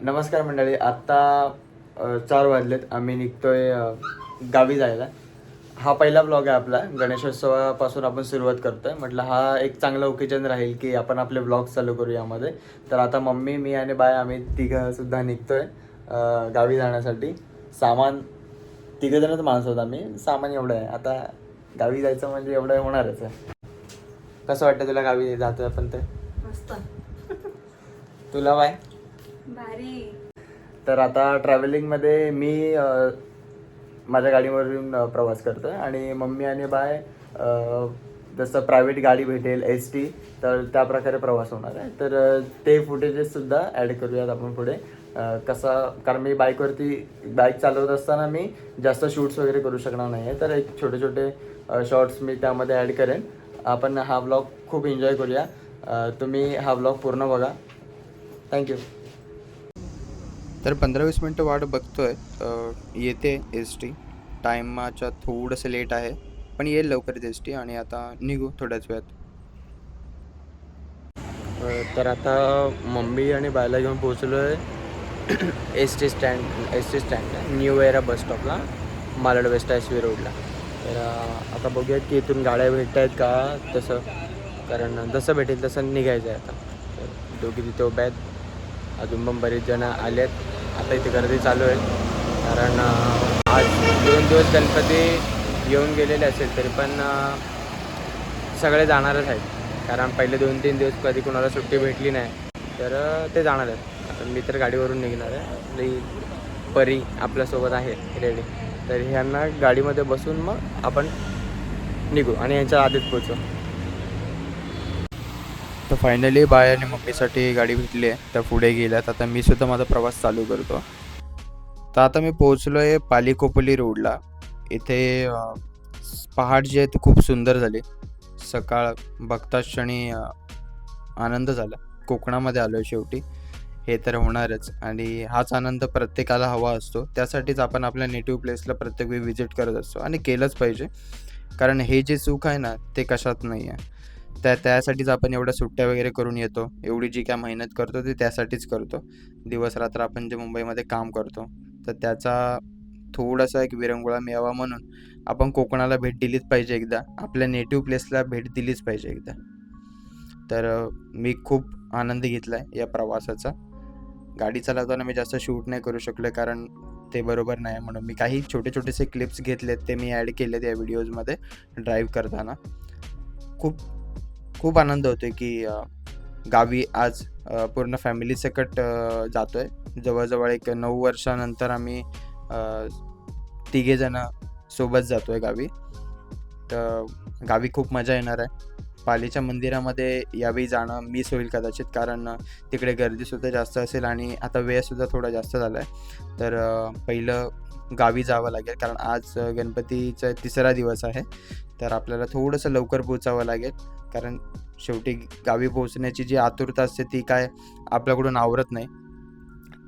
नमस्कार मंडळी. आत्ता 4 वाजलेत. आम्ही निघतोय गावी जायला. हा पहिला ब्लॉग आहे आपला. गणेशोत्सवापासून आपण सुरुवात करतोय. म्हटलं हा एक चांगला ओकेजन राहील की आपण आपले ब्लॉग्स चालू करू यामध्ये. तर आता मम्मी, मी आणि बाय आम्ही तिघंसुद्धा निघतोय गावी जाण्यासाठी. सामान तिघंजणच माणसं आहोत आम्ही. सामान एवढं आहे. आता गावी जायचं म्हणजे एवढं होणारच आहे. कसं वाटतं तुला गावी जातोय आपण ते? मस्त. तुला बाय? भारी. तर आता ट्रॅव्हलिंगमध्ये मी माझ्या गाडीवरून प्रवास करतो आहे आणि मम्मी आणि बाय जसं प्रायव्हेट गाडी भेटेल ST तर त्या प्रकारे प्रवास होणार आहे. तर ते फुटेजेससुद्धा ॲड करूयात आपण पुढे. कारण मी बाईक चालवत असताना मी जास्त शूट्स वगैरे करू शकणार नाही आहे. तर एक छोटे छोटे शॉर्ट्स मी त्यामध्ये ॲड करेन. आपण हा ब्लॉग खूप एन्जॉय करूया. तुम्ही हा ब्लॉग पूर्ण बघा. थँक्यू. तर 15-20 मिनटं वाट बघतोय. येते ST. टायमाच्या थोडंसं लेट आहे, पण येईल लवकरच ST आणि आता निघू थोड्याच वेळात. तर आता मम्मी आणि बायला घेऊन पोहोचलो आहे ST स्टँड न्यू एरा बस स्टॉपला, मालाड वेस्ट SV रोडला. तर आता बघूयात की इथून गाड्या भेटत आहेत का तसं, कारण जसं भेटेल तसं निघायचं आहे आता. तर दोघी तिथे उभ्या आहेत. अजून पण बरेच जण आले आहेत. आता इथे गर्दी चालू आहे कारण आज 2 दिवस गणपती येऊन गेलेले असेल तरी पण सगळे जाणारच आहेत. कारण पहिले 2-3 दिवस कधी कुणाला सुट्टी भेटली नाही तर ते जाणार आहेत. आता मी तर गाडीवरून निघणार आहे. आपली परी आपल्यासोबत आहे रेडी. तर ह्यांना गाडीमध्ये बसून मग आपण निघू आणि यांच्या आधीच पोचू. तर फायनली बाय आणि मम्मीसाठी गाडी भेटली आहे. त्या पुढे गेल्यात. आता मी सुद्धा माझा प्रवास चालू करतो. तर आता मी पोहोचलो आहे पालीकोपली रोडला. इथे पहाट जी आहे ती खूप सुंदर झाली. सकाळ बघताच क्षणी आनंद झाला. कोकणामध्ये आलो आहे शेवटी. हे तर होणारच आणि हाच आनंद प्रत्येकाला हवा असतो. त्यासाठीच आपण आपल्या नेटिव्ह प्लेसला प्रत्येक वेळी व्हिजिट करत असतो आणि केलंच पाहिजे. कारण हे जे सुख आहे ना ते कशात नाही आहे. त्यासाठीच आपण एवढ्या सुट्ट्या वगैरे करून येतो. एवढी जी काय मेहनत करतो ती त्यासाठीच करतो. दिवस-रात्र आपण जे मुंबईमध्ये काम करतो, तर त्याचा थोडासा एक विरंगुळा मिळावा म्हणून आपण कोकणाला भेट दिलीच पाहिजे एकदा. आपल्या नेटिव्ह प्लेसला भेट दिलीच पाहिजे एकदा. तर मी खूप आनंद घेतला आहे या प्रवासाचा. गाडी चालवताना मी जास्त शूट नाही करू शकलो कारण ते बरोबर नाही, म्हणून मी काही छोटे-छोटेसे क्लिप्स घेतलेत ते मी ॲड केलेत या व्हिडिओजमध्ये ड्राईव्ह करताना. खूप खूप आनंद होतोय की गावी आज पूर्ण फॅमिलीसकट जातोय. जवळ-जवळ एक 9 वर्षानंतर आम्ही तिघेजण सोबत जातोय गावी. तर गावी खूप मजा येणार आहे. पालीच्या मंदिरामध्ये यावेळी जाणं मिस होईल कदाचित, कारण तिकडे गर्दीसुद्धा जास्त असेल आणि आता वेळसुद्धा थोडा जास्त झाला आहे. तर पहिलं गावी जावं लागेल कारण आज गणपतीचा 3रा दिवस आहे. तर आपल्याला थोडंसं लवकर पोचावं लागेल कारण शेवटी गावी पोहोचण्याची जी आतुरता असते ती काय आपल्याकडून आवरत नाही.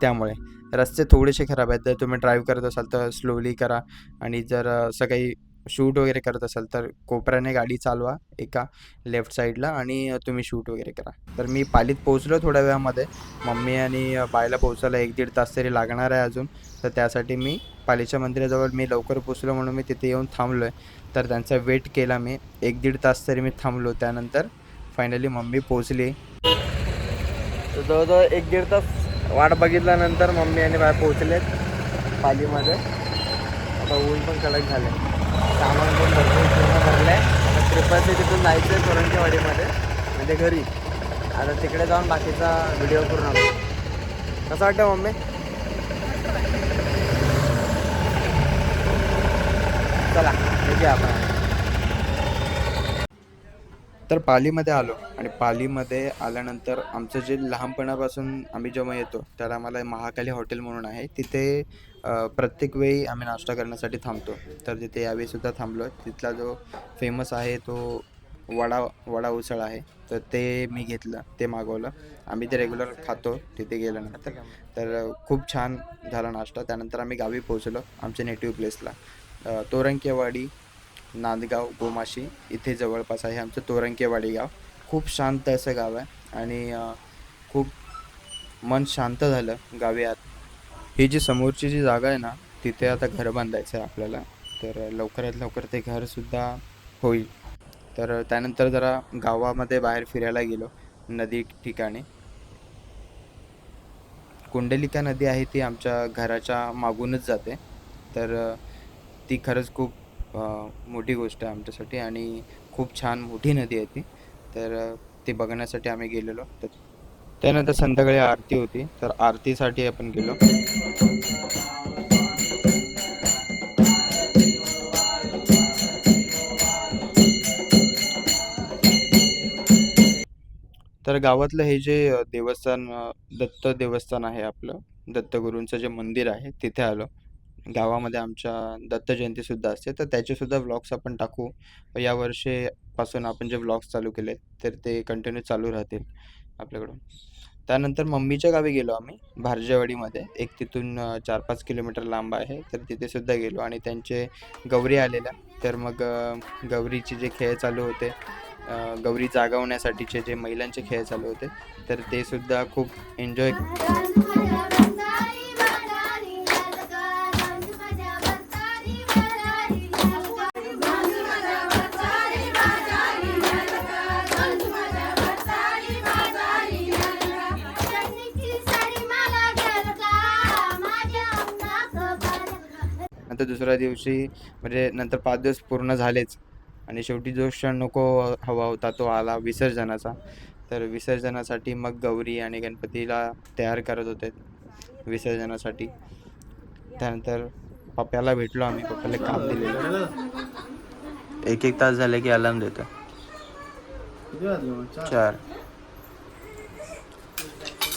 त्यामुळे रस्ते थोडेसे खराब आहेत. जर तुम्ही ड्राईव्ह करत असाल तर स्लोली करा आणि जर असं काही शूट वगैरे करत असाल तर कोपऱ्याने गाडी चालवा एका लेफ्ट साईडला आणि तुम्ही शूट वगैरे करा. तर मी पालीत पोहोचलो थोड्या वेळामध्ये. मम्मी आणि बायला पोहोचायला 1-1.5 तास तरी लागणार आहे अजून. तर त्यासाठी मी पालीच्या मंदिराजवळ मी लवकर पोहोचलो म्हणून मी तिथे येऊन थांबलो आहे. तर त्यांचा वेट केला मी. 1-1.5 तास तरी मी थांबलो. त्यानंतर फायनली मम्मी पोहोचली. तर जवळजवळ 1-1.5 तास वाट बघितल्यानंतर मम्मी आणि बाय पोहोचलेत पालीमध्ये. आता ऊन पण कडक झाले. सामान पण भरपूर पूर्ण भरलं आहे. आता ट्रिपलचे तिथून जायचं आहे तोरणकेवाडीमध्ये म्हणजे घरी. आता तिकडे जाऊन बाकीचा व्हिडिओ पूर्ण करू. कसं वाटतं मम्मी? चला निघूया आपण. तर पालीमध्ये आलो आणि पालीमध्ये आल्यानंतर आमचं जे लहानपणापासून आम्ही जेव्हा येतो त्याला आम्हाला महाकाली हॉटेल म्हणून आहे. तिथे प्रत्येक वेळी आम्ही नाश्ता करण्यासाठी थांबतो. तर तिथे यावेळीसुद्धा थांबलो आहे. तिथला जो फेमस आहे तो वडा उसळ आहे. तर ते मी घेतलं, ते मागवलं. आम्ही ते रेग्युलर खातो तिथे गेल्यानंतर. तर खूप छान झाला नाश्ता. त्यानंतर आम्ही गावी पोहोचलो आमच्या नेटिव्ह प्लेसला. तोरणकेवाडी, नांदगाव, गोमाशी इथे जवळपास आहे आमचं तोरणकेवाडी गाव. खूप शांत असं गाव आहे आणि खूप मन शांत झालं गावी आत. ही जी समोरची जी जागा आहे ना, तिथे आता घर बांधायचं आहे आपल्याला. तर लवकरात लवकर ते घरसुद्धा होईल. तर त्यानंतर जरा गावामध्ये बाहेर फिरायला गेलो नदी ठिकाणी. कुंडलिका नदी आहे ती आमच्या घराच्या मागूनच जाते. तर ती खरंच खूप मोठी गोष्ट आहे आमच्यासाठी आणि खूप छान मोठी नदी आहे ती. तर ती बघण्यासाठी आम्ही गेलेलो. तर त्यानंतर संध्याकाळी आरती होती. तर आरतीसाठी आपण गेलो. तर गावातलं हे जे देवस्थान दत्त देवस्थान आहे आपलं, दत्तगुरूंचं जे मंदिर आहे तिथे आलो. गावामध्ये आमच्या दत्त जयंतीसुद्धा असते, तर त्याचेसुद्धा व्लॉग्स आपण टाकू. यावर्षीपासून आपण जे व्लॉग्स चालू केले, तर ते कंटिन्यू चालू राहतील आपल्याकडून. त्यानंतर मम्मीच्या गावी गेलो आम्ही, भारजेवाडीमध्ये. एक तिथून 4-5 किलोमीटर लांब आहे, तर तिथेसुद्धा गेलो आणि त्यांचे गौरी आलेल्या. तर मग गौरीचे जे खेळ चालू होते, गौरी जागवण्यासाठीचे जे महिलांचे खेळ चालू होते, तर ते सुद्धा खूप एन्जॉय. नंतर दुसऱ्या दिवशी म्हणजे नंतर 5 दिवस पूर्ण झालेच आणि शेवटी जो क्षण नको हवा होता तो आला विसर्जनाचा. तर विसर्जनासाठी मग गौरी आणि गणपतीला तयार करत होते विसर्जनासाठी. त्यानंतर पप्प्याला भेटलो आम्ही. पप्पाला काम दिलेलं. 1-1 तास झाले की अलार्म देतो. 4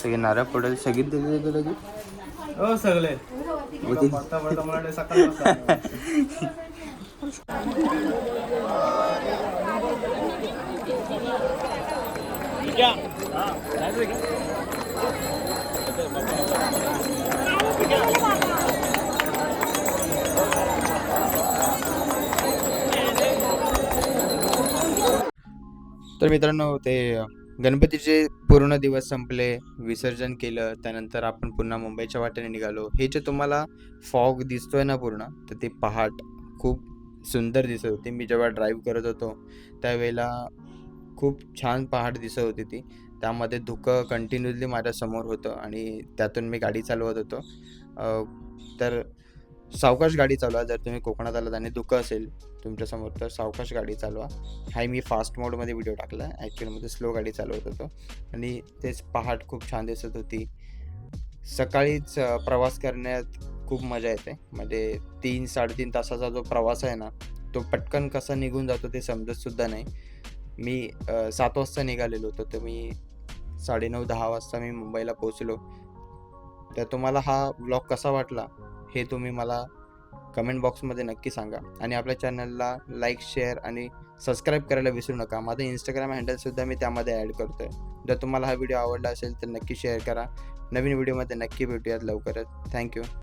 सगळे नारळ पडेल सगळीच दिले लगे. हो सगळे तर मित्रांनो ते गणपतीचे पूर्ण दिवस संपले, विसर्जन केलं. त्यानंतर आपण पुन्हा मुंबईच्या वाटेने निघालो. हे जे तुम्हाला फॉग दिसतोय ना पूर्ण, तर ते पहाट खूप सुंदर दिसत होती. मी जेव्हा ड्राईव्ह करत होतो त्यावेळेला खूप छान पहाट दिसत होती ती. त्यामध्ये धुकं कंटिन्युअसली माझ्यासमोर होतं आणि त्यातून मी गाडी चालवत होतो. तर सावकाश गाडी चालवा. जर तुम्ही कोकणात आलात आणि धुकं असेल तुमच्यासमोर तर सावकाश गाडी चालवा. हाही मी फास्ट मोडमध्ये व्हिडिओ टाकला. ॲक्च्युअलमध्ये स्लो गाडी चालवत होतो आणि तेच पहाट खूप छान दिसत होती. सकाळीच प्रवास करण्यात खूप मजा येते. म्हणजे 3-3.5 तासाचा जो प्रवास आहे ना, तो पटकन कसा निघून जातो ते समजतसुद्धा नाही. मी 7 वाजता निघालेलो होतो, तर मी 9:30-10 वाजता मी मुंबईला पोहोचलो. तर तुम्हाला हा व्लॉग कसा वाटला हे तुम्ही मला कमेंट बॉक्समध्ये नक्की सांगा आणि आपल्या चॅनलला लाईक, शेअर आणि सबस्क्राईब करायला विसरू नका. माझं इंस्टाग्राम हँडलसुद्धा मी त्यामध्ये ॲड करतो आहे. जर तुम्हाला हा व्हिडिओ आवडला असेल तर नक्की शेअर करा. नवीन व्हिडिओमध्ये नक्की भेटूयात लवकरच. थँक्यू.